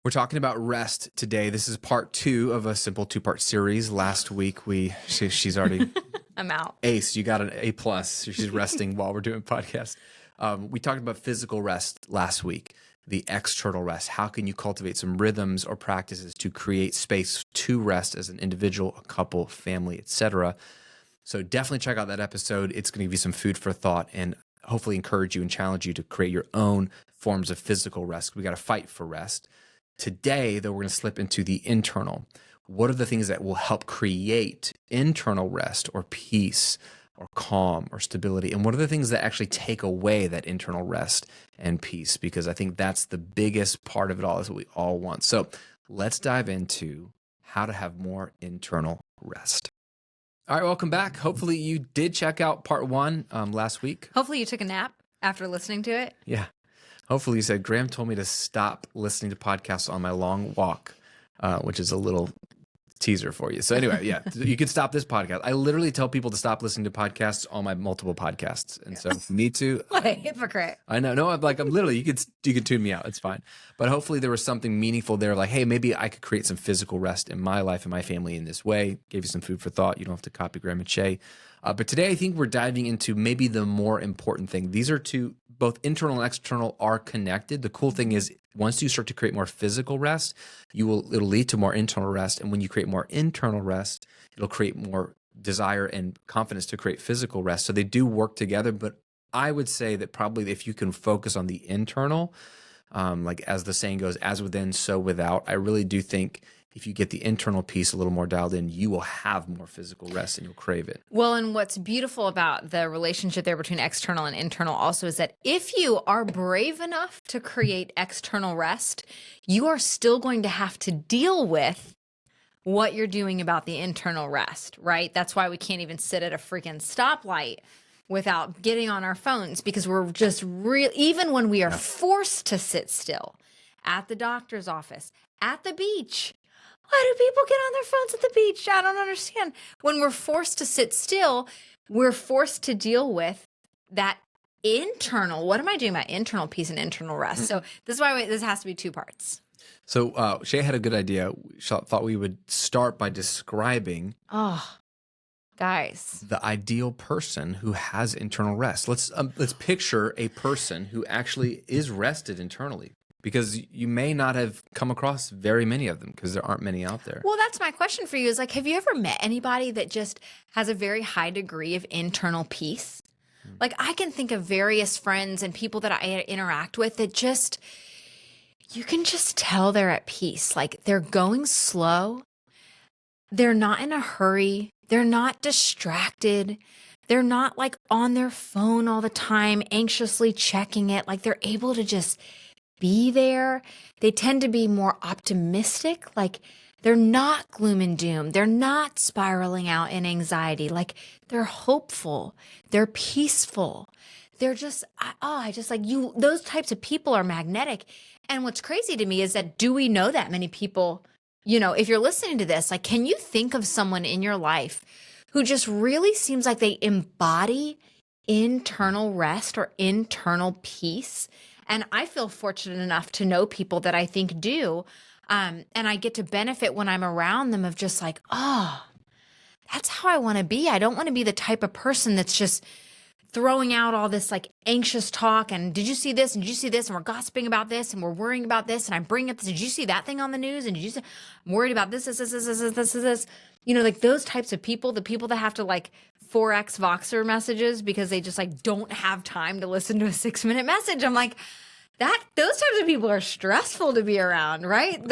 We're talking about rest today. This is part 2 of a simple 2-part series. Last week, she's already I'm out. ace. You got an A+. She's resting while we're doing podcast. We talked about physical rest last week, the external rest. How can you cultivate some rhythms or practices to create space to rest as an individual, a couple, family, etc.? So definitely check out that episode. It's going to give you some food for thought and hopefully encourage you and challenge you to create your own forms of physical rest. We got to fight for rest. Today, though, we're going to slip into the internal. What are the things that will help create internal rest or peace or calm or stability? And what are the things that actually take away that internal rest and peace? Because I think that's the biggest part of it all, is what we all want. So let's dive into how to have more internal rest. All right, welcome back. Hopefully you did check out part 1 last week. Hopefully you took a nap after listening to it. Yeah. Hopefully you said, Graham told me to stop listening to podcasts on my long walk, which is a little teaser for you. So anyway, yeah, you can stop this podcast. I literally tell people to stop listening to podcasts on my multiple podcasts. And so me too. What a hypocrite. I know. No, I'm literally, you can tune me out. It's fine. But hopefully there was something meaningful there. Like, hey, maybe I could create some physical rest in my life and my family in this way. Gave you some food for thought. You don't have to copy Graham and Shay. But today I think we're diving into maybe the more important thing. These are two, both internal and external are connected. The cool thing is once you start to create more physical rest, it'll lead to more internal rest. And when you create more internal rest, it'll create more desire and confidence to create physical rest. So they do work together. But I would say that probably if you can focus on the internal, like as the saying goes, as within, so without, I really do think if you get the internal piece a little more dialed in, you will have more physical rest and you'll crave it. Well, and what's beautiful about the relationship there between external and internal also is that if you are brave enough to create external rest, you are still going to have to deal with what you're doing about the internal rest, right? That's why we can't even sit at a freaking stoplight without getting on our phones, because we're just even when we are forced to sit still at the doctor's office, at the beach. Why do people get on their phones at the beach? I don't understand. When we're forced to sit still, we're forced to deal with that internal. What am I doing about internal peace and internal rest? So this is why this has to be 2 parts. So Shay had a good idea. She thought we would start by describing Guys, the ideal person who has internal rest. Let's picture a person who actually is rested internally. Because you may not have come across very many of them because there aren't many out there. Well, that's my question for you is like, have you ever met anybody that just has a very high degree of internal peace? Like I can think of various friends and people that I interact with that just, you can just tell they're at peace. Like they're going slow. They're not in a hurry. They're not distracted. They're not like on their phone all the time, anxiously checking it. Like they're able to just be there. They tend to be more optimistic. Like they're not gloom and doom. They're not spiraling out in anxiety. Like they're hopeful. They're peaceful. They're just, I just like you, those types of people are magnetic. And what's crazy to me is that, do we know that many people, if you're listening to this, like, can you think of someone in your life who just really seems like they embody internal rest or internal peace? And I feel fortunate enough to know people that I think do. And I get to benefit when I'm around them of just like, that's how I want to be. I don't want to be the type of person that's just throwing out all this like anxious talk. And did you see this? And did you see this? And we're gossiping about this and we're worrying about this. And I'm bringing up this. Did you see that thing on the news? And did you see, I'm worried about this. Like those types of people, the people that have to like 4x Voxer messages because they just like don't have time to listen to a 6-minute message. I'm like, those types of people are stressful to be around, right?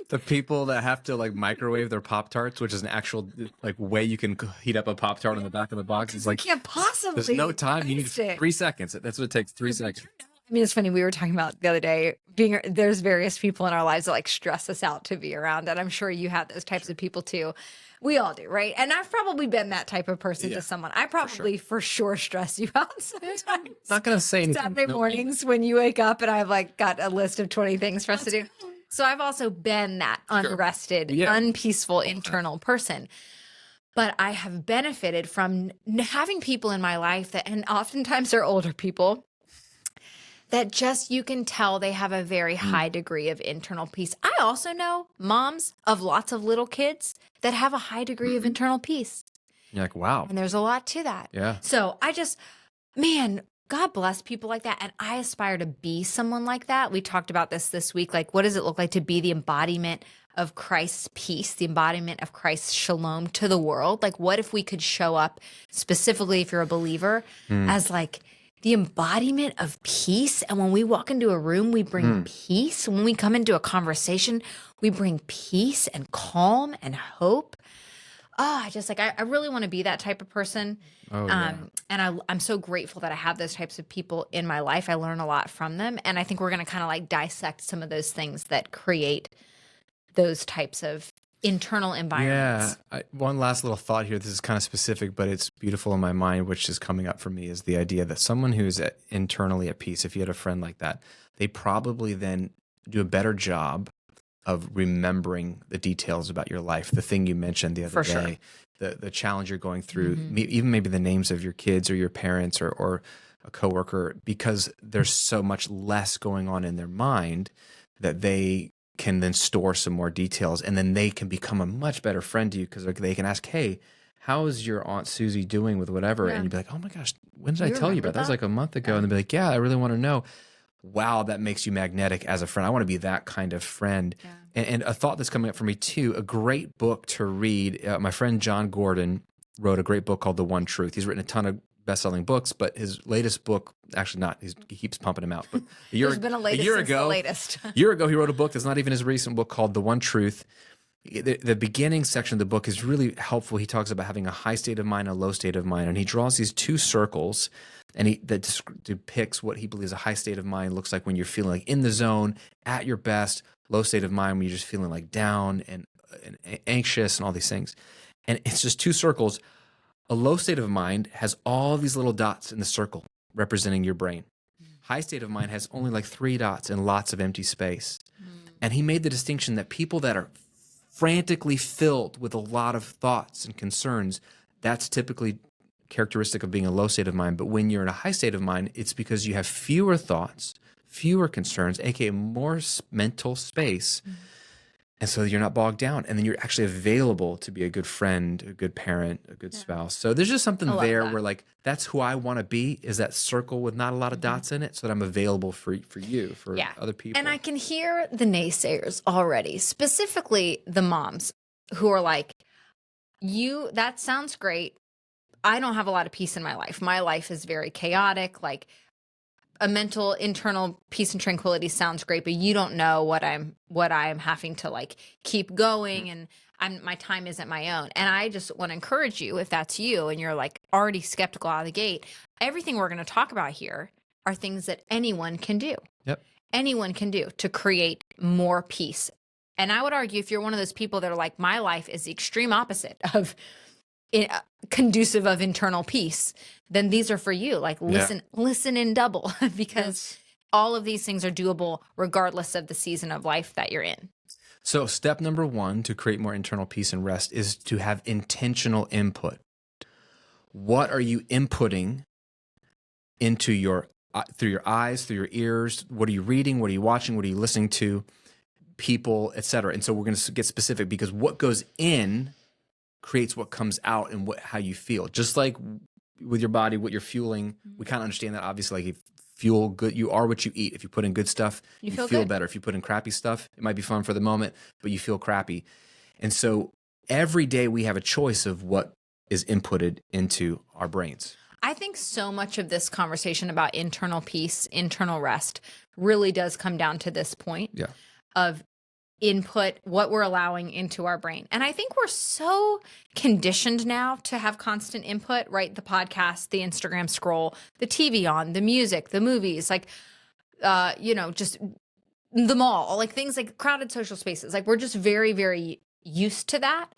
The people that have to like microwave their Pop-Tarts, which is an actual like way you can heat up a Pop-Tart on the back of the box. It's like, can't possibly. There's no time. You need 3 seconds. That's what it takes. 3 seconds. I mean, it's funny. We were talking about the other day, there's various people in our lives that like stress us out to be around. And I'm sure you have those types of people too. We all do, right? And I've probably been that type of person to someone. I probably for sure stress you out sometimes. Not going to say anything. Saturday mornings when you wake up and I've like got a list of 20 things for us to do. So I've also been that unrested, unpeaceful internal person. But I have benefited from having people in my life that, and oftentimes they're older people, that just you can tell they have a very high degree of internal peace. I also know moms of lots of little kids that have a high degree of internal peace. You're like, wow. And there's a lot to that. Yeah. So man, God bless people like that. And I aspire to be someone like that. We talked about this week. Like, what does it look like to be the embodiment of Christ's peace, the embodiment of Christ's shalom to the world? Like, what if we could show up specifically, if you're a believer, as like the embodiment of peace? And when we walk into a room, we bring peace. When we come into a conversation, we bring peace and calm and hope. I really want to be that type of person. And I'm so grateful that I have those types of people in my life. I learn a lot from them. And I think we're going to kind of like dissect some of those things that create those types of internal environments. Yeah. One last little thought here. This is kind of specific, but it's beautiful in my mind, which is coming up for me, is the idea that someone who's internally at peace, if you had a friend like that, they probably then do a better job of remembering the details about your life, the thing you mentioned the other day, the challenge you're going through, even maybe the names of your kids or your parents or a coworker, because there's so much less going on in their mind that they can then store some more details, and then they can become a much better friend to you because they can ask, hey, how is your Aunt Susie doing with whatever? And you'd be like, oh my gosh, when did I tell you about that? That was like a month ago. And they'd be like, yeah, I really want to know. Wow, that makes you magnetic as a friend. I want to be that kind of friend. Yeah. And a thought that's coming up for me too, a great book to read. My friend John Gordon wrote a great book called The One Truth. He's written a ton of best-selling books, but his latest book, actually not, he keeps pumping them out. But a year ago, he wrote a book that's not even his recent book called The One Truth. The beginning section of the book is really helpful. He talks about having a high state of mind, a low state of mind, and he draws these two circles, and that depicts what he believes a high state of mind looks like when you're feeling like in the zone, at your best, low state of mind when you're just feeling like down and anxious and all these things. And it's just two circles. A low state of mind has all these little dots in the circle representing your brain. High state of mind has only like 3 dots and lots of empty space. And he made the distinction that people that are frantically filled with a lot of thoughts and concerns, that's typically characteristic of being a low state of mind. But when you're in a high state of mind, it's because you have fewer thoughts, fewer concerns, aka more mental space. And so you're not bogged down, and then you're actually available to be a good friend, a good parent, a good spouse. So there's just something there where like, that's who I want to be, is that circle with not a lot of dots in it, so that I'm available for you, for other people. And I can hear the naysayers already, specifically the moms who are like, that sounds great. I don't have a lot of peace in my life. My life is very chaotic. Like, a mental internal peace and tranquility sounds great, but you don't know what I'm having to like keep going, and my time isn't my own. And I just want to encourage you, if that's you and you're like already skeptical out of the gate, everything we're going to talk about here are things that anyone can do. Yep. Anyone can do to create more peace. And I would argue, if you're one of those people that are like, my life is the extreme opposite of conducive of internal peace, then these are for you. Like, listen in double, because all of these things are doable regardless of the season of life that you're in. So step number 1 to create more internal peace and rest is to have intentional input. What are you inputting into through your eyes, through your ears? What are you reading? What are you watching? What are you listening to? People, etc. And so we're going to get specific, because what goes in creates what comes out and how you feel. Just like with your body, what you're fueling, we kind of understand that, obviously. Like, if fuel good, you are what you eat. If you put in good stuff, you feel better. If you put in crappy stuff, it might be fun for the moment, but you feel crappy. And so every day we have a choice of what is inputted into our brains. I think so much of this conversation about internal peace, internal rest, really does come down to this point of input, what we're allowing into our brain. And I think we're so conditioned now to have constant input, right? The podcast, the Instagram scroll, the TV on, the music, the movies, like, just the mall, like things like crowded social spaces. Like, we're just very, very used to that.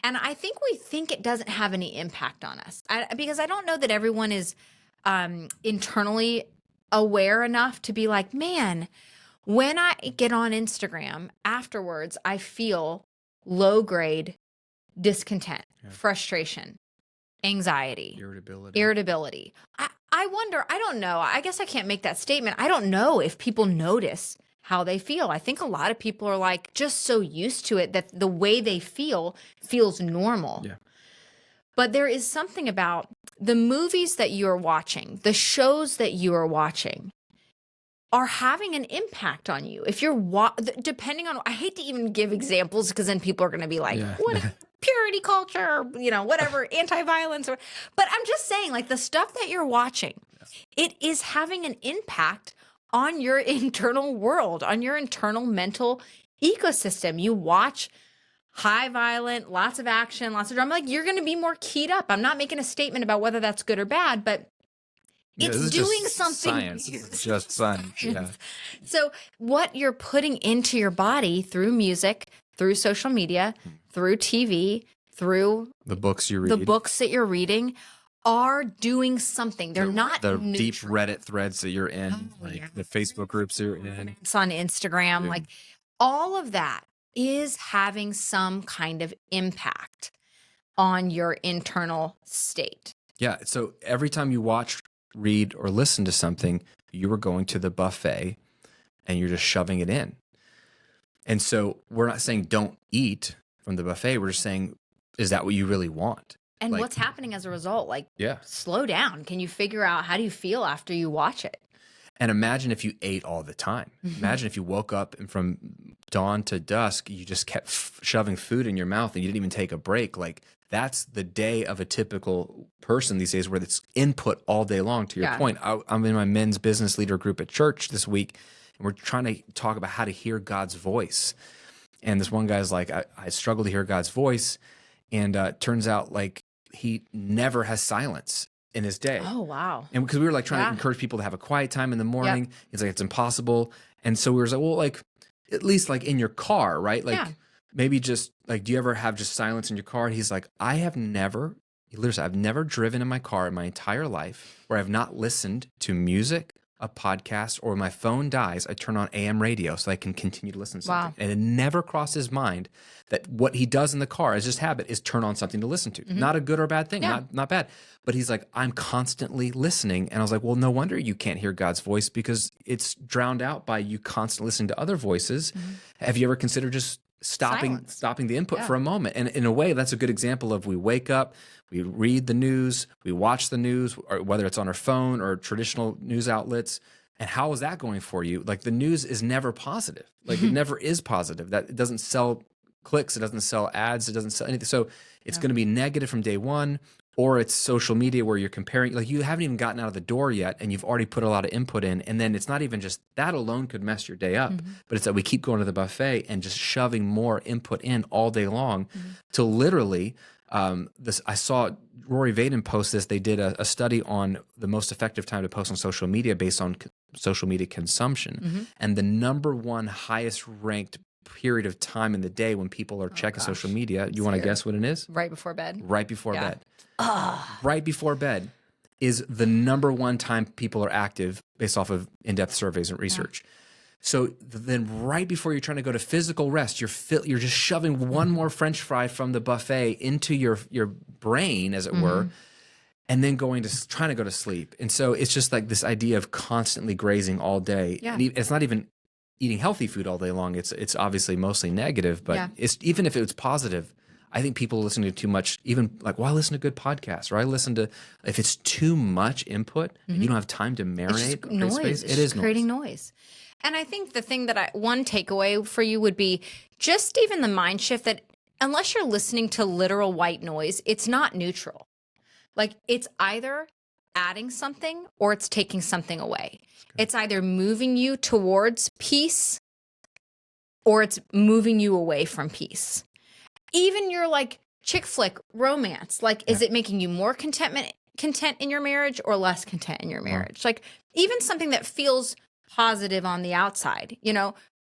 And I think we think it doesn't have any impact on us, because I don't know that everyone is internally aware enough to be like, man, when I get on Instagram afterwards, I feel low grade discontent, frustration, anxiety, irritability. I wonder, I don't know. I guess I can't make that statement. I don't know if people notice how they feel. I think a lot of people are like just so used to it that the way they feel feels normal. Yeah. But there is something about the movies that you are watching, the shows that you are watching are having an impact on you. If you're depending on, I hate to even give examples because then people are going to be like, Yeah. what purity culture, whatever, anti-violence, but I'm just saying, like, the stuff that you're watching, it is having an impact on your internal world, on your internal mental ecosystem. You watch high violent, lots of action, lots of drama, like, you're going to be more keyed up. I'm not making a statement about whether that's good or bad, but it's this is doing just something. Science. This is just science. Yeah. So what you're putting into your body through music, through social media, through TV, through The books you read. the books that you're reading are doing something. They're not the neutral. deep Reddit threads that you're in, Oh, like yeah. the Facebook groups you're in. It's on Instagram, Yeah. like all of that is having some kind of impact on your internal state. Yeah. So every time you watch, read, or listen to something, you are going to the buffet and you're just shoving it in. And so we're not saying don't eat from the buffet. We're just saying, is that what you really want? And Like- what's happening as a result? Like, Yeah. slow down. Can you figure out how do you feel after you watch it? And imagine if you ate all the time. Imagine if you woke up and from dawn to dusk, you just kept shoving food in your mouth and you didn't even take a break. Like, that's the day of a typical person these days, where it's input all day long. To your Yeah. point, I'm in my men's business leader group at church this week, and we're trying to talk about how to hear God's voice. And this one guy's like, I struggle to hear God's voice. And turns out, like, he never has silence in his day. Oh, wow. And because we were like trying Yeah. to encourage people to have a quiet time in the morning, it's like, it's impossible. And so we were like, well, like, at least like in your car, right? Like, Yeah. maybe just like, do you ever have just silence in your car? And he's like, I've never driven in my car in my entire life where I've not listened to music, a podcast, or when my phone dies, I turn on AM radio so I can continue to listen to something. Wow. And it never crossed his mind that what he does in the car as just habit is turn on something to listen to. Not a good or bad thing, Yeah. not bad. But he's like, I'm constantly listening. And I was like, well, no wonder you can't hear God's voice, because it's drowned out by you constantly listening to other voices. Have you ever considered just stopping the input for a moment? And in a way, that's a good example of, we wake up, we read the news, we watch the news, or whether it's on our phone or traditional news outlets. And how is that going for you? Like, the news is never positive. Like, it never is positive. That it doesn't sell clicks, it doesn't sell ads, it doesn't sell anything. So it's going to be negative from day one. Or it's social media where you're comparing, like, you haven't even gotten out of the door yet and you've already put a lot of input in. And then it's not even just that alone could mess your day up, but it's that we keep going to the buffet and just shoving more input in all day long to literally, I saw Rory Vaden post this. They did a study on the most effective time to post on social media based on social media consumption. And the number one highest ranked period of time in the day when people are checking social media, you want to guess what it is? Right before bed. Right before bed. Right before bed is the number one time people are active based off of in-depth surveys and research. So then right before you're trying to go to physical rest, you're just shoving one more French fry from the buffet into your brain, as it were, and then trying to go to sleep. And so it's just like this idea of constantly grazing all day. Yeah. And it's not even eating healthy food all day long. It's obviously mostly negative, but it's, even if it was positive, I think people listen to too much, even like, well, I listen to good podcasts, or I listen to, if it's too much input and you don't have time to marinate, It's just noise. space, It's it just is creating noise. And I think the thing that one takeaway for you would be just even the mind shift that unless you're listening to literal white noise, it's not neutral. Like, it's either adding something or it's taking something away. It's either moving you towards peace or it's moving you away from peace. Even your like chick flick romance, like, is it making you more content in your marriage or less content in your marriage? Like, even something that feels positive on the outside,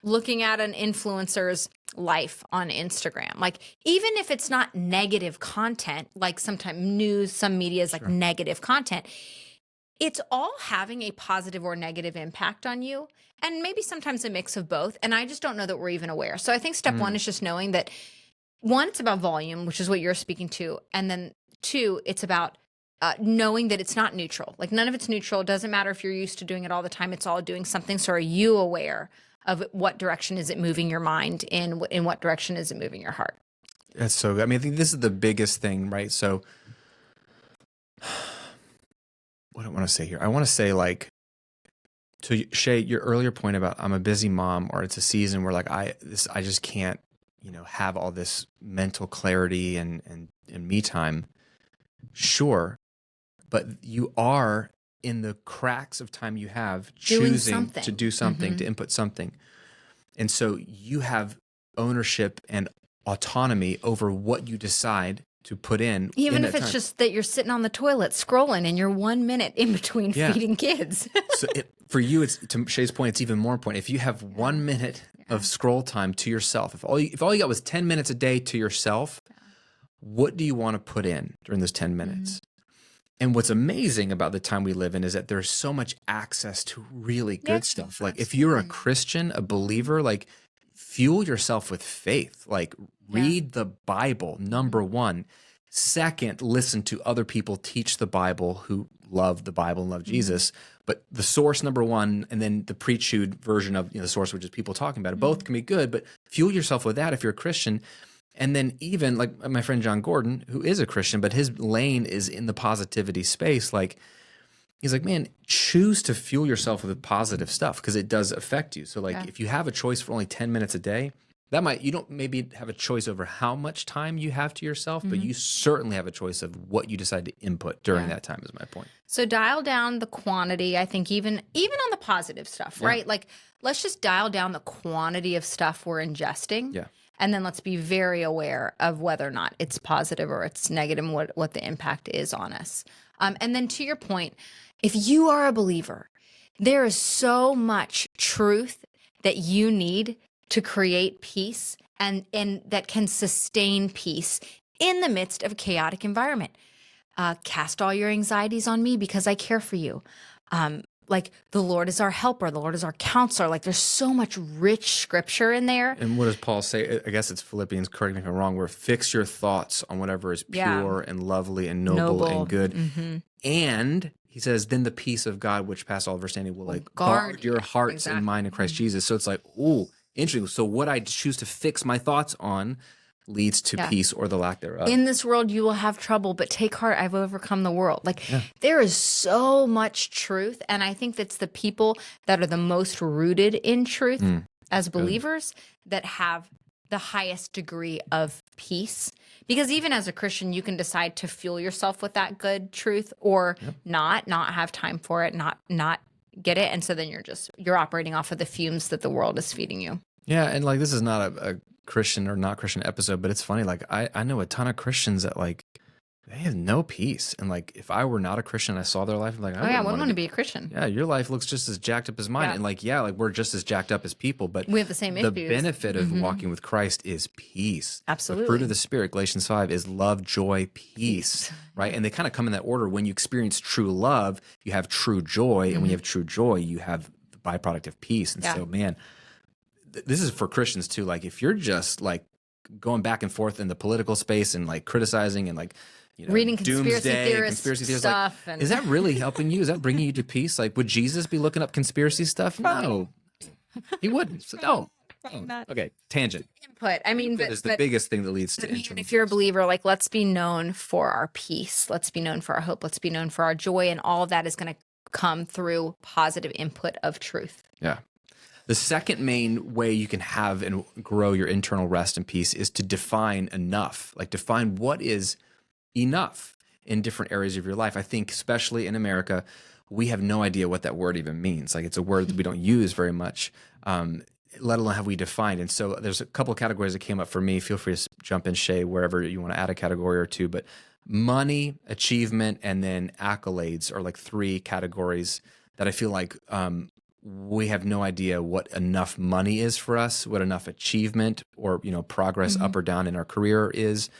looking at an influencer's life on Instagram, like, even if it's not negative content, like sometimes news, some media is like negative content, it's all having a positive or negative impact on you. And maybe sometimes a mix of both. And I just don't know that we're even aware. So I think step one is just knowing that, one, it's about volume, which is what you're speaking to. And then two, it's about knowing that it's not neutral. Like none of it's neutral. It doesn't matter if you're used to doing it all the time. It's all doing something. So are you aware of what direction is it moving your mind in what direction is it moving your heart? That's so good. I mean, I think this is the biggest thing, right? So what do I want to say here? I want to say like, to Shay, your earlier point about I'm a busy mom, or it's a season where like I just can't, have all this mental clarity and me time. Sure. But you are in the cracks of time you have choosing to do something, to input something. And so you have ownership and autonomy over what you decide to put in. Even if it's just that you're sitting on the toilet scrolling and you're 1 minute in between feeding kids. So for you, it's, to Shay's point, it's even more important. If you have 1 minute of scroll time to yourself, if all you got was 10 minutes a day to yourself, what do you want to put in during those 10 minutes? And what's amazing about the time we live in is that there's so much access to really good stuff. Like if you're a Christian, a believer, like fuel yourself with faith, like read the Bible, number one. Second, listen to other people teach the Bible who love the Bible and love Jesus. But the source, number one, and then the pre-chewed version of the source, which is people talking about it, both can be good, but fuel yourself with that if you're a Christian. And then even like my friend John Gordon, who is a Christian, but his lane is in the positivity space. Like he's like, man, choose to fuel yourself with positive stuff because it does affect you. So like if you have a choice for only 10 minutes a day, you don't maybe have a choice over how much time you have to yourself, but you certainly have a choice of what you decide to input during that time is my point. So dial down the quantity, I think even on the positive stuff, right? Like let's just dial down the quantity of stuff we're ingesting. Yeah. And then let's be very aware of whether or not it's positive or it's negative and what the impact is on us. And then to your point, if you are a believer, there is so much truth that you need to create peace and that can sustain peace in the midst of a chaotic environment. Cast all your anxieties on me because I care for you. Like the Lord is our helper. The Lord is our counselor. Like there's so much rich scripture in there. And what does Paul say? I guess it's Philippians, correct me if I'm wrong, where fix your thoughts on whatever is pure and lovely and noble and good. And he says, then the peace of God, which passes all understanding, will like guard your hearts and mind in Christ Jesus. So it's like, ooh, interesting. So what I choose to fix my thoughts on leads to peace or the lack thereof. In this world, you will have trouble, but take heart, I've overcome the world. Like there is so much truth. And I think that's the people that are the most rooted in truth as believers that have the highest degree of peace. Because even as a Christian, you can decide to fuel yourself with that good truth or not have time for it, not get it. And so then you're operating off of the fumes that the world is feeding you. Yeah. And like, this is not a Christian or not Christian episode, but it's funny. Like I know a ton of Christians that like, they have no peace. And like, if I were not a Christian, I saw their life, I'm like, I wouldn't want to be a Christian. Yeah. Your life looks just as jacked up as mine. And like, like we're just as jacked up as people, but we have the same issues. The benefit of walking with Christ is peace. Absolutely. The fruit of the Spirit, Galatians 5, is love, joy, peace, right? And they kind of come in that order. When you experience true love, you have true joy. And when you have true joy, you have the byproduct of peace. And so, man, this is for Christians too. Like if you're just like going back and forth in the political space and like criticizing and like, reading conspiracy theorist stuff. Like, is that really helping you? Is that bringing you to peace? Like, would Jesus be looking up conspiracy stuff? No, he wouldn't. So no. Okay, tangent. Input. I mean, but it's the biggest thing that leads to internal. If you're a believer, like let's be known for our peace. Let's be known for our hope. Let's be known for our joy. And all of that is going to come through positive input of truth. Yeah. The second main way you can have and grow your internal rest and peace is to define enough. Like define what is enough in different areas of your life. I think especially in America, we have no idea what that word even means. Like it's a word that we don't use very much, let alone have we defined. And so there's a couple of categories that came up for me. Feel free to jump in, Shay, wherever you want to add a category or two. But money, achievement, and then accolades are like three categories that I feel like we have no idea what enough money is for us, what enough achievement or progress up or down in our career is.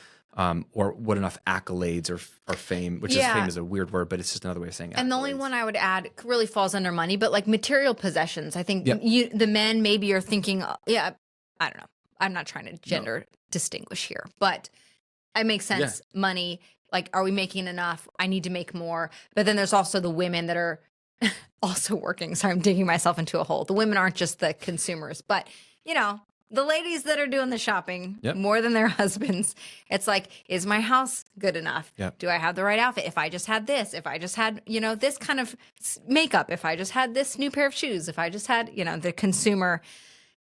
Or what enough accolades or fame, which is fame is a weird word, but it's just another way of saying accolades. And the only one I would add really falls under money, but like material possessions. I think the men maybe are thinking, I don't know. I'm not trying to gender distinguish here, but it makes sense. Money, Like, are we making enough? I need to make more. But then there's also the women that are also working. Sorry, I'm digging myself into a hole. The women aren't just the consumers, but you know, the ladies that are doing the shopping Yep. more than their husbands. It's like, is my house good enough? Yep. Do I have the right outfit? If I just had this, if I just had, this kind of makeup, if I just had this new pair of shoes, if I just had, the consumer,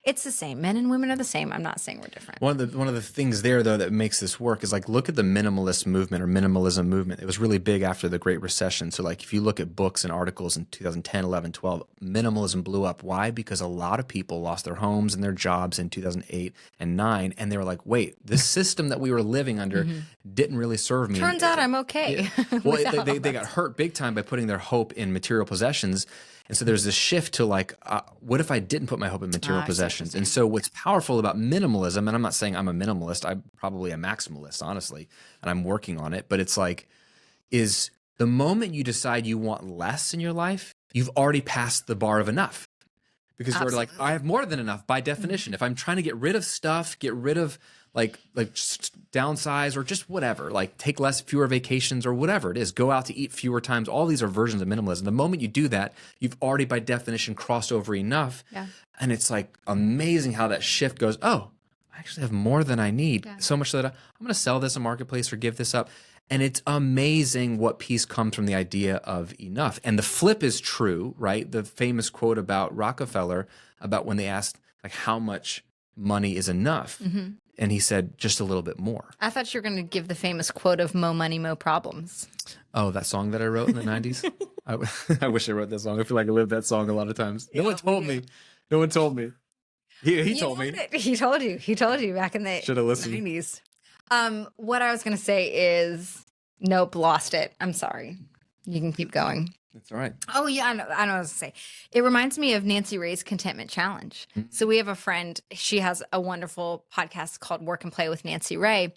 it's the same. Men and women are the same. I'm not saying we're different. One of the things there, though, that makes this work is like, look at the minimalist movement or minimalism movement. It was really big after the Great Recession. So like if you look at books and articles in 2010, 11, 12, minimalism blew up. Why? Because a lot of people lost their homes and their jobs in 2008 and 9. And they were like, wait, this system that we were living under didn't really serve me. Turns out I'm okay. Yeah. Well, they got hurt big time by putting their hope in material possessions. And so there's this shift to like, what if I didn't put my hope in material possessions? And so what's powerful about minimalism, and I'm not saying I'm a minimalist, I'm probably a maximalist, honestly, and I'm working on it, but it's like, is the moment you decide you want less in your life, you've already passed the bar of enough. Because you're like, I have more than enough by definition. If I'm trying to get rid of stuff, get rid of like just downsize or just whatever, like take fewer vacations or whatever it is, go out to eat fewer times. All these are versions of minimalism. The moment you do that, you've already by definition crossed over enough. Yeah. And it's like amazing how that shift goes, oh, I actually have more than I need. Yeah. So much so that I'm going to sell this in marketplace or give this up. And it's amazing what peace comes from the idea of enough. And the flip is true, right? The famous quote about Rockefeller about when they asked like how much money is enough. Mm-hmm. And he said, just a little bit more. I thought you were going to give the famous quote of "Mo money, mo problems." Oh, that song that I wrote in the 90s? I wish I wrote that song. I feel like I lived that song a lot of times. No one told me. No one told me. He told me. He told you. He told you back in the 90s. What I was going to say is, nope, lost it. I'm sorry. You can keep going. That's all right. Oh, yeah, I know what I was going to say. It reminds me of Nancy Ray's Contentment Challenge. Mm-hmm. So we have a friend. She has a wonderful podcast called Work and Play with Nancy Ray,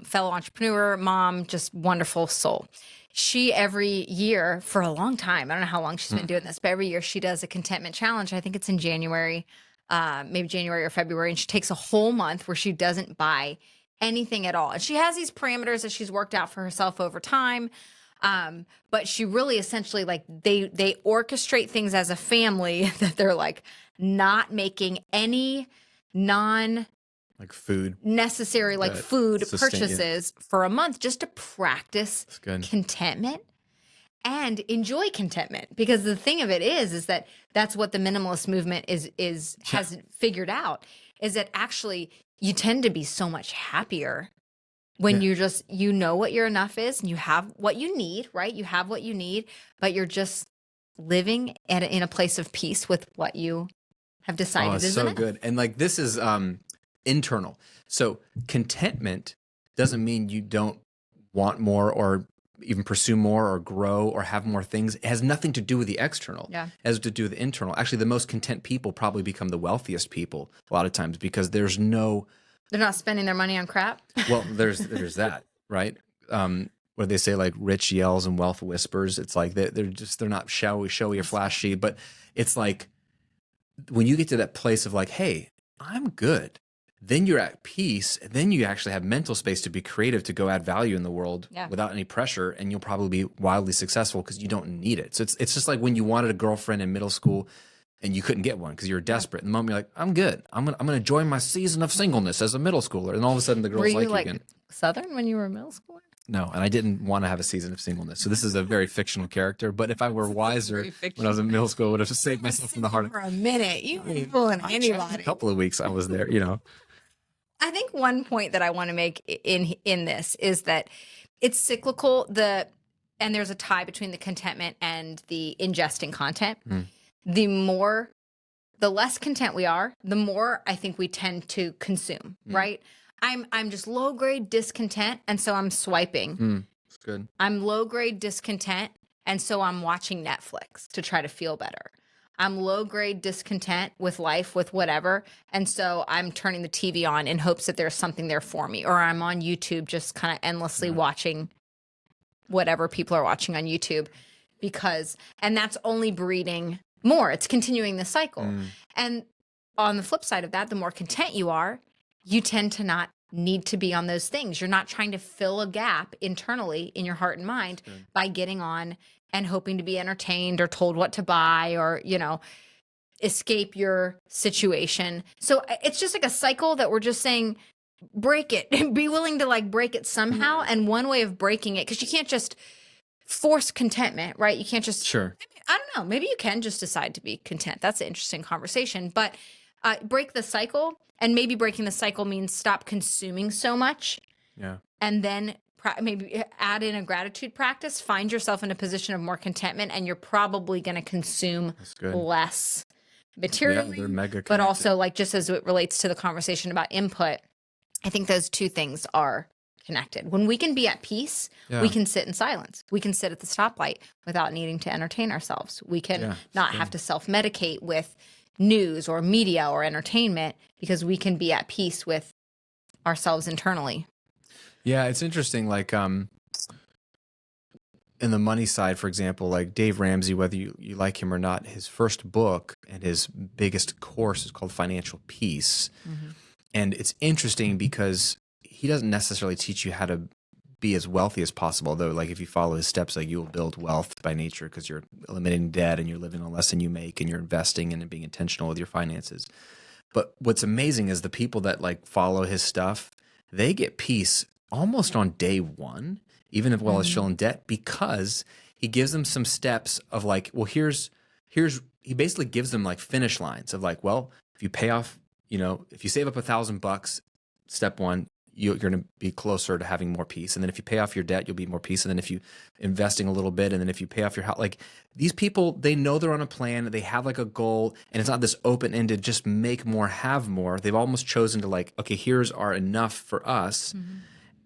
fellow entrepreneur, mom, just wonderful soul. She every year for a long time, I don't know how long she's been doing this, but every year she does a Contentment Challenge. I think it's in January, maybe January or February. And she takes a whole month where she doesn't buy anything at all. And she has these parameters that she's worked out for herself over time. But she really essentially like they orchestrate things as a family that they're like not making any like food necessary like food purchases for a month just to practice contentment and enjoy contentment. Because the thing of it is that that's what the minimalist movement has figured out, is that actually you tend to be so much happier when you just, what your enough is and you have what you need, right? You have what you need, but you're just living in a place of peace with what you have decided is enough. Good. And like this is internal. So contentment doesn't mean you don't want more or even pursue more or grow or have more things. It has nothing to do with the external. Yeah. It has to do with the internal. Actually, the most content people probably become the wealthiest people a lot of times because they're not spending their money on crap. Well, there's that, right? Where they say like rich yells and wealth whispers. It's like they're not showy or flashy, but it's like when you get to that place of like, hey, I'm good, then you're at peace. Then you actually have mental space to be creative, to go add value in the world without any pressure, and you'll probably be wildly successful because you don't need it. So it's just like when you wanted a girlfriend in middle school and you couldn't get one because you were desperate. And the moment you're like, I'm good. I'm gonna enjoy my season of singleness as a middle schooler. And all of a sudden the girls like you again. Southern when you were a middle schooler? No, and I didn't want to have a season of singleness. So this is a very fictional character. But if I were wiser when I was in middle school, I would have saved myself from the heart. For a minute, you were fooling anybody. A couple of weeks I was there, I think one point that I want to make in this is that it's cyclical. And there's a tie between the contentment and the ingesting content. The less content we are, the more I think we tend to consume, right? I'm just low grade discontent, and so I'm swiping. That's good. I'm low grade discontent, and so I'm watching Netflix to try to feel better. I'm low grade discontent with life, with whatever, and so I'm turning the TV on in hopes that there's something there for me, or I'm on YouTube just kind of endlessly watching whatever people are watching on YouTube, and that's only breeding more. It's continuing the cycle. And on the flip side of that, the more content you are, you tend to not need to be on those things. You're not trying to fill a gap internally in your heart and mind by getting on and hoping to be entertained or told what to buy or, escape your situation. So it's just like a cycle that we're just saying, break it, be willing to like break it somehow. And one way of breaking it, because you can't just force contentment, right? You can't just, Sure. I don't know, maybe you can just decide to be content. That's an interesting conversation, but break the cycle. And maybe breaking the cycle means stop consuming so much. Yeah. And then maybe add in a gratitude practice, find yourself in a position of more contentment, and you're probably going to consume less materially. Yeah, they're mega but connected. also like just as it relates to the conversation about input, I think those two things are connected. When we can be at peace, we can sit in silence. We can sit at the stoplight without needing to entertain ourselves. We can not have to self-medicate with news or media or entertainment because we can be at peace with ourselves internally. Yeah, it's interesting. Like, in the money side, for example, like Dave Ramsey, whether you like him or not, his first book and his biggest course is called Financial Peace. And it's interesting because he doesn't necessarily teach you how to be as wealthy as possible, though. Like if you follow his steps, like you will build wealth by nature because you're eliminating debt and you're living on less than you make and you're investing and being intentional with your finances. But what's amazing is the people that like follow his stuff, they get peace almost on day one, even if while still in debt, because he gives them some steps of like, well, here's he basically gives them like finish lines of like, well, if you pay off, if you save up $1,000, step one, you're going to be closer to having more peace. And then if you pay off your debt, you'll be more peace. And then if you investing a little bit, and then if you pay off your house, like these people, they know they're on a plan, they have like a goal, and it's not this open-ended, just make more, have more. They've almost chosen to like, okay, here's our enough for us.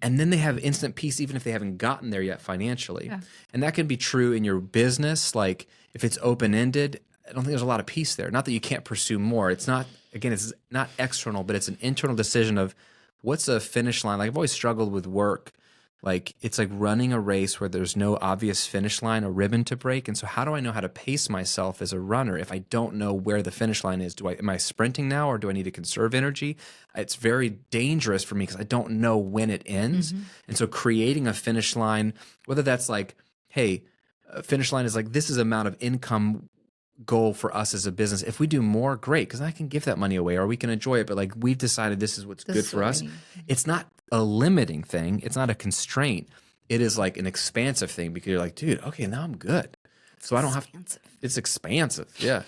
And then they have instant peace, even if they haven't gotten there yet financially. Yeah. And that can be true in your business. Like if it's open-ended, I don't think there's a lot of peace there. Not that you can't pursue more. It's not, again, it's not external, but it's an internal decision of what's a finish line. Like I've always struggled with work. Like it's like running a race where there's no obvious finish line, a ribbon to break. And so how do I know how to pace myself as a runner if I don't know where the finish line is? Am I sprinting now, or do I need to conserve energy? It's very dangerous for me because I don't know when it ends. And so creating a finish line, whether that's like, hey, a finish line is like, this is amount of income goal for us as a business. If we do more, great, because I can give that money away or we can enjoy it. But like we've decided this is what's good for us. It's not a limiting thing. It's not a constraint. It is like an expansive thing because you're like, dude, okay, now I'm good. So I don't have. It's expansive. Yeah,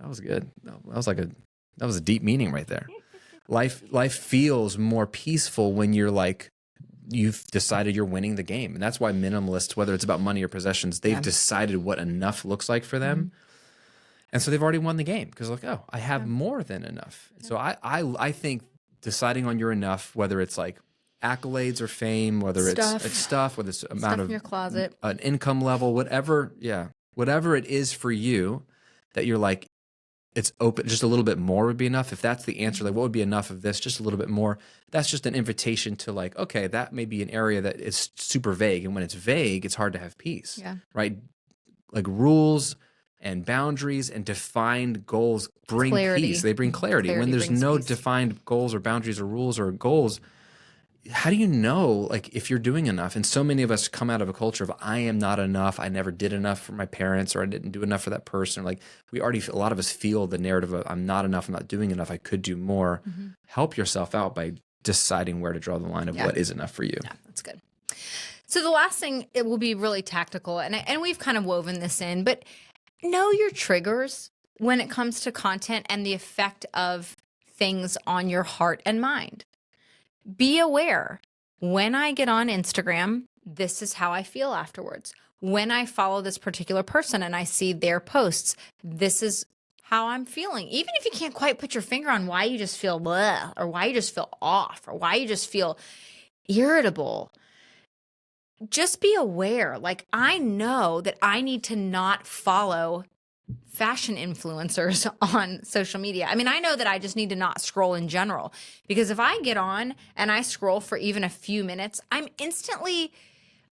that was good. That was a deep meaning right there. Life feels more peaceful when you're like, you've decided you're winning the game, and that's why minimalists, whether it's about money or possessions, they've decided what enough looks like for them. And so they've already won the game because like, oh, I have more than enough. So I think deciding on your enough, whether it's like accolades or fame, whether it's stuff, whether it's amount of in your closet, an income level, whatever it is for you that you're like, it's open, just a little bit more would be enough. If that's the answer, like what would be enough of this, just a little bit more, that's just an invitation to like, okay, that may be an area that is super vague. And when it's vague, it's hard to have peace, right? Like rules and boundaries and defined goals bring peace. They bring clarity. When there's no defined goals or boundaries or rules or goals, how do you know like if you're doing enough? And so many of us come out of a culture of I am not enough. I never did enough for my parents, or I didn't do enough for that person. Like a lot of us feel the narrative of I'm not enough. I'm not doing enough. I could do more. Help yourself out by deciding where to draw the line of what is enough for you. Yeah, that's good. So the last thing, it will be really tactical, and we've kind of woven this in, but know your triggers when it comes to content and the effect of things on your heart and mind. Be aware. When I get on Instagram, this is how I feel afterwards. When I follow this particular person and I see their posts, this is how I'm feeling. Even if you can't quite put your finger on why you just feel blah, or why you just feel off, or why you just feel irritable, just be aware. Like, I know that I need to not follow fashion influencers on social media. I mean, I know that I just need to not scroll in general, because if I get on and I scroll for even a few minutes, I'm instantly,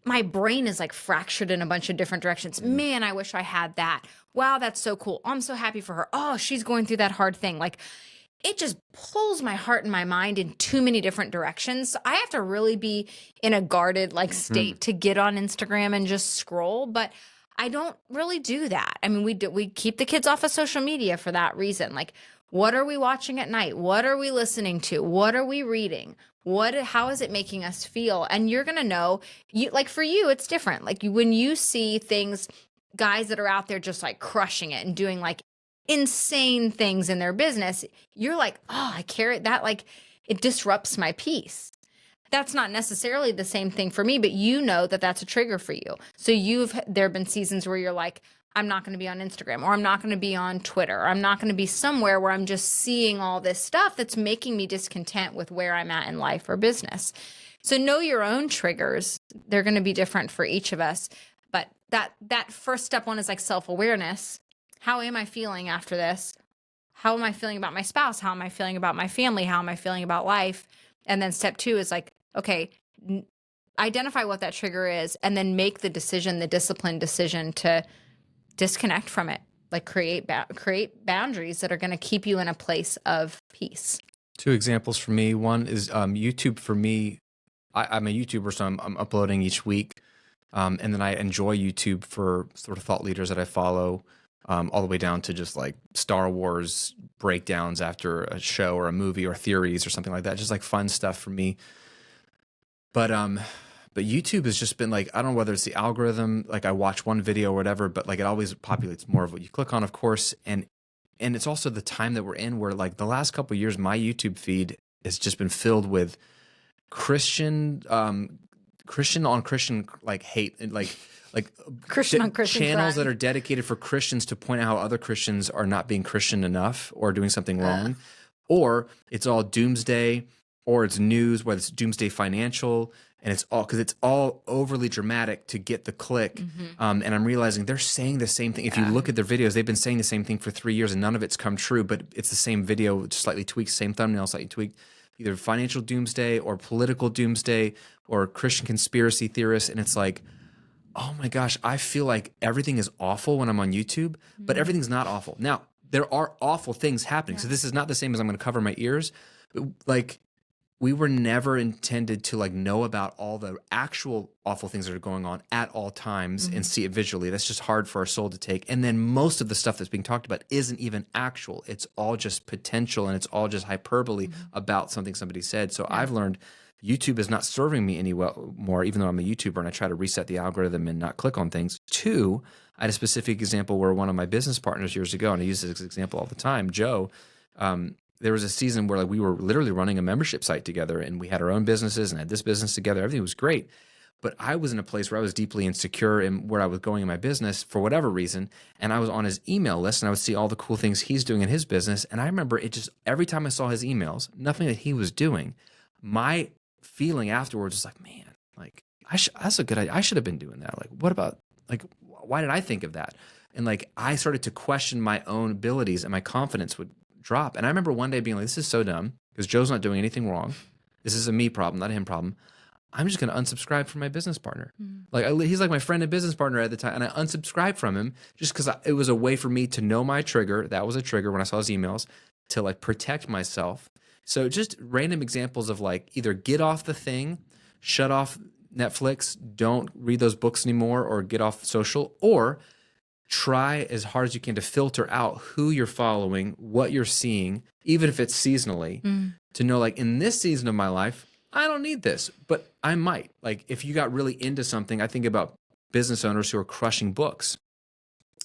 my brain is like fractured in a bunch of different directions. Man, I wish I had that. Wow, that's so cool. I'm so happy for her. Oh, she's going through that hard thing. Like, it just pulls my heart and my mind in too many different directions. So I have to really be in a guarded like state to get on Instagram and just scroll. But I don't really do that. I mean, we keep the kids off of social media for that reason. Like, what are we watching at night? What are we listening to? What are we reading? How is it making us feel? And you're gonna know, like for you, it's different. Like when you see things, guys that are out there just like crushing it and doing like insane things in their business, you're like, oh, I carry that. Like it disrupts my peace. That's not necessarily the same thing for me, but you know that that's a trigger for you. So there have been seasons where you're like, I'm not going to be on Instagram, or I'm not going to be on Twitter, or I'm not going to be somewhere where I'm just seeing all this stuff that's making me discontent with where I'm at in life or business. So know your own triggers. They're going to be different for each of us. But that first step one is like self-awareness. How am I feeling after this? How am I feeling about my spouse? How am I feeling about my family? How am I feeling about life? And then step two is like, okay, identify what that trigger is, and then make the disciplined decision to disconnect from it. Like create boundaries that are going to keep you in a place of peace. Two examples for me. One is YouTube for me. I'm a YouTuber, so I'm uploading each week. And then I enjoy YouTube for sort of thought leaders that I follow, all the way down to just like Star Wars breakdowns after a show or a movie or theories or something like that. Just like fun stuff for me. But YouTube has just been like, I don't know whether it's the algorithm, like I watch one video or whatever, but like it always populates more of what you click on, of course. And it's also the time that we're in where like the last couple of years, my YouTube feed has just been filled with Christian on Christian like hate and like Christian on Christian channels crime. that are dedicated for Christians to point out how other Christians are not being Christian enough or doing something wrong. Or it's all doomsday, or it's news, whether it's doomsday financial, and it's all because it's all overly dramatic to get the click. And I'm realizing they're saying the same thing. If you look at their videos, they've been saying the same thing for 3 years, and none of it's come true. But it's the same video, slightly tweaked, same thumbnail, slightly tweaked. Either financial doomsday or political doomsday or Christian conspiracy theorists, and it's like, oh my gosh, I feel like everything is awful when I'm on YouTube, but everything's not awful. Now, there are awful things happening. So this is not the same as I'm going to cover my ears. But like, we were never intended to like know about all the actual awful things that are going on at all times and see it visually. That's just hard for our soul to take. And then most of the stuff that's being talked about isn't even actual. It's all just potential, and it's all just hyperbole about something somebody said. So I've learned YouTube is not serving me any more, even though I'm a YouTuber and I try to reset the algorithm and not click on things. Two, I had a specific example where one of my business partners years ago, and I use this example all the time, Joe, there was a season where like we were literally running a membership site together, and we had our own businesses and had this business together. Everything was great. But I was in a place where I was deeply insecure in where I was going in my business for whatever reason. And I was on his email list, and I would see all the cool things he's doing in his business. And I remember it just, every time I saw his emails, nothing that he was doing, my feeling afterwards was like, man, like that's a good idea. I should have been doing that. Like, what about, like, why did I think of that? And like, I started to question my own abilities, and my confidence would drop. And I remember one day being like, this is so dumb because Joe's not doing anything wrong. This is a me problem, not a him problem. I'm just going to unsubscribe from my business partner. Like he's like my friend and business partner at the time. And I unsubscribed from him just because it was a way for me to know my trigger. That was a trigger when I saw his emails, to like protect myself. So just random examples of like either get off the thing, shut off Netflix, don't read those books anymore, or get off social, or try as hard as you can to filter out who you're following, what you're seeing, even if it's seasonally, to know like in this season of my life, I don't need this, but I might. Like if you got really into something, I think about business owners who are crushing books.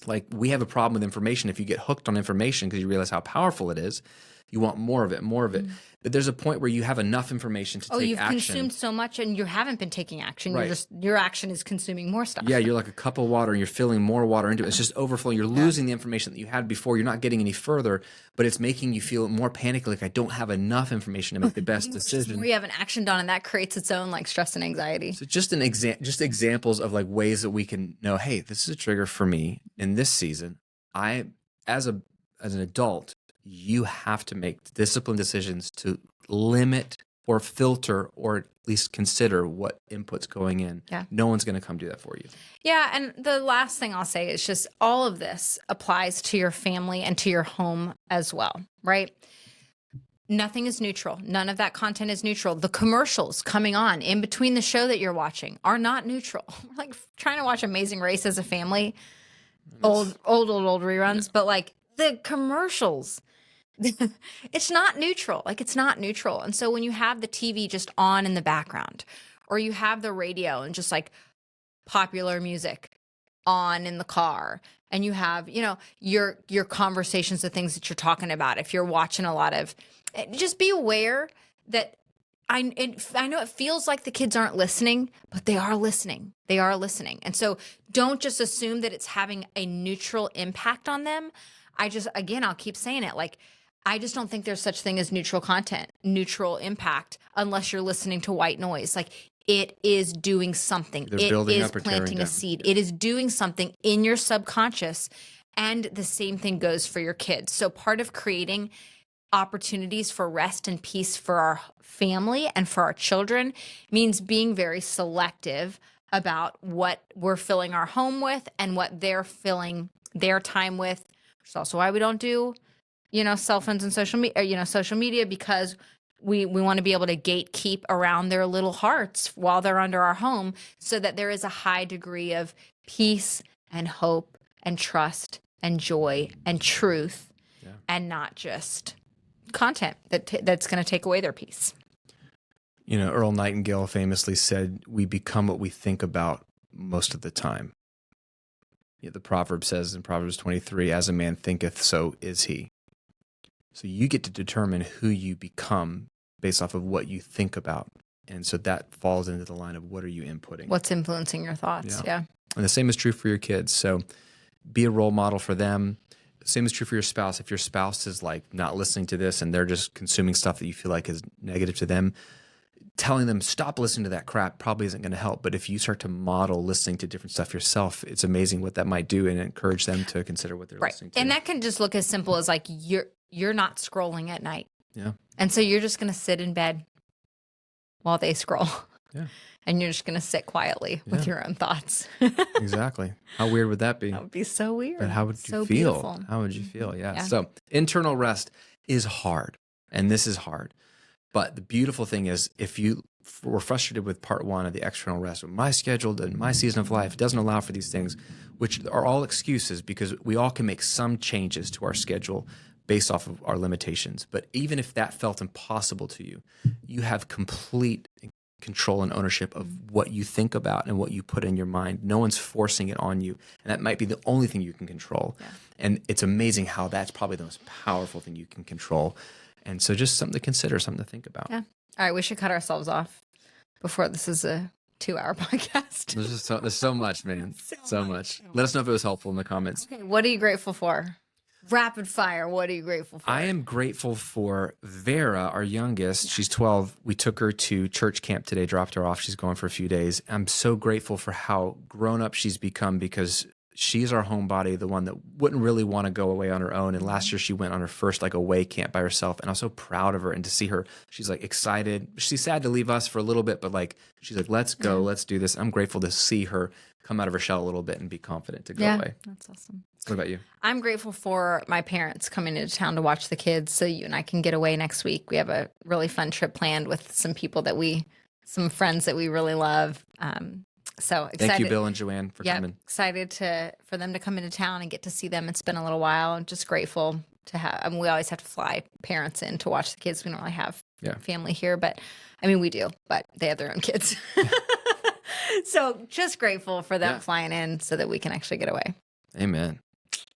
Like we have a problem with information. If you get hooked on information because you realize how powerful it is, you want more of it, more of it. But there's a point where you have enough information to take action. You've consumed so much and you haven't been taking action. Right. Your action is consuming more stuff. Yeah, you're like a cup of water and you're filling more water into it. It's just overflowing. You're losing the information that you had before. You're not getting any further, but it's making you feel more panicky, like I don't have enough information to make the best decision. We haven't actioned on, and that creates its own like stress and anxiety. So just just examples of like ways that we can know, hey, this is a trigger for me in this season. As an adult, you have to make disciplined decisions to limit or filter or at least consider what input's going in. Yeah. No one's going to come do that for you. Yeah. And the last thing I'll say is just all of this applies to your family and to your home as well, right? Nothing is neutral. None of that content is neutral. The commercials coming on in between the show that you're watching are not neutral. We're like trying to watch Amazing Race as a family, old reruns, but like the commercials, it's not neutral. Like it's not neutral. And so when you have the TV just on in the background, or you have the radio and just like popular music on in the car, and you have, your conversations, the things that you're talking about, if you're watching a lot of, just be aware that I know it feels like the kids aren't listening, but they are listening. They are listening. And so don't just assume that it's having a neutral impact on them. I'll keep saying it. Like, I just don't think there's such thing as neutral content, neutral impact, unless you're listening to white noise. Like, it is doing something. They're It building is up or tearing planting a down. seed. It is doing something in your subconscious. And the same thing goes for your kids. So part of creating opportunities for rest and peace for our family and for our children means being very selective about what we're filling our home with and what they're filling their time with. Which is also why we don't do, cell phones and social media, because we want to be able to gatekeep around their little hearts while they're under our home, so that there is a high degree of peace and hope and trust and joy and truth, and not just content that's going to take away their peace. Earl Nightingale famously said, "We become what we think about most of the time." The proverb says in Proverbs 23, "As a man thinketh, so is he." So you get to determine who you become based off of what you think about. And so that falls into the line of what are you inputting? What's influencing your thoughts? Yeah. And the same is true for your kids. So be a role model for them. Same is true for your spouse. If your spouse is like not listening to this and they're just consuming stuff that you feel like is negative to them, telling them stop listening to that crap probably isn't going to help. But if you start to model listening to different stuff yourself, it's amazing what that might do, and encourage them to consider what they're listening to. And that can just look as simple as like you're not scrolling at night. Yeah. And so you're just going to sit in bed while they scroll. Yeah. And you're just going to sit quietly with your own thoughts. Exactly. How weird would that be? That would be so weird. But how would you feel? Beautiful. How would you feel? Yeah. So internal rest is hard, and this is hard. But the beautiful thing is, if you were frustrated with part one of the external rest, my schedule and my season of life doesn't allow for these things, which are all excuses, because we all can make some changes to our schedule based off of our limitations. But even if that felt impossible to you, you have complete control and ownership of what you think about and what you put in your mind. No one's forcing it on you. And that might be the only thing you can control. Yeah. And it's amazing how that's probably the most powerful thing you can control. And so just something to consider, something to think about. Yeah. All right. We should cut ourselves off before this is a 2-hour podcast. There's so much, man. So much. Let us know if it was helpful in the comments. Okay. What are you grateful for? Rapid fire. What are you grateful for? I am grateful for Vera, our youngest. She's 12. We took her to church camp today, dropped her off. She's going for a few days. I'm so grateful for how grown up she's become, because she's our homebody, the one that wouldn't really want to go away on her own. And last year she went on her first away camp by herself. And I was so proud of her, and to see her, she's excited. She's sad to leave us for a little bit, but she's like, let's go, let's do this. I'm grateful to see her come out of her shell a little bit and be confident to go away. That's awesome. What about you? I'm grateful for my parents coming into town to watch the kids, so you and I can get away next week. We have a really fun trip planned with some people some friends that we really love. So excited. Thank you, Bill and Joanne, for coming. Excited for them to come into town and get to see them. It's been a little while. I'm just grateful to have. We always have to fly parents in to watch the kids. We don't really have family here, but we do. But they have their own kids. So just grateful for them flying in so that we can actually get away. Amen.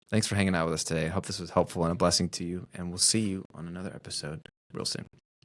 Thanks for hanging out with us today. I hope this was helpful and a blessing to you, and we'll see you on another episode real soon.